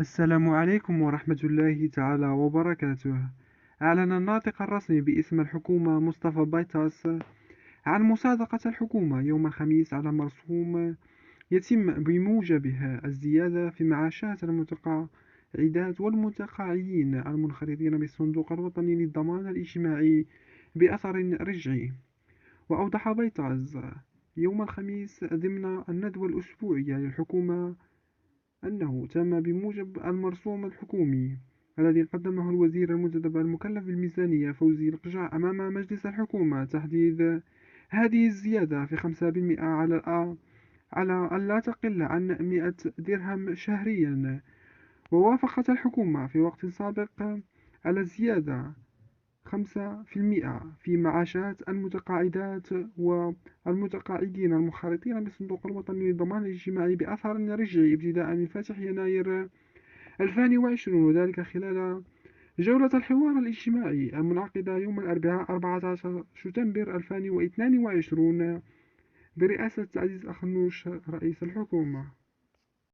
السلام عليكم ورحمة الله تعالى وبركاته. أعلن الناطق الرسمي باسم الحكومة مصطفى بيطرس عن مصادقة الحكومة يوم الخميس على مرسوم يتم بموجبه الزيادة في معاشات المتقاعدات والمتقاعدين المنخرطين بالصندوق الوطني للضمان الاجتماعي بأثر رجعي. وأوضح بيطرس يوم الخميس ضمن الندوة الأسبوعية للحكومة أنه تم بموجب المرسوم الحكومي الذي قدمه الوزير المنتدب المكلف بالميزانية فوزي القجع أمام مجلس الحكومة تحديد هذه الزيادة في 5% على ألا تقل عن 100 درهم شهريا. ووافقت الحكومة في وقت سابق على الزيادة 5% في معاشات المتقاعدات والمتقاعدين المنخرطين بالصندوق الوطني للضمان الاجتماعي بأثر رجعي ابتداء من فاتح يناير 2020، وذلك خلال جولة الحوار الاجتماعي المنعقدة يوم الأربعاء 14 شتنبر 2022 برئاسة عزيز أخنوش رئيس الحكومة.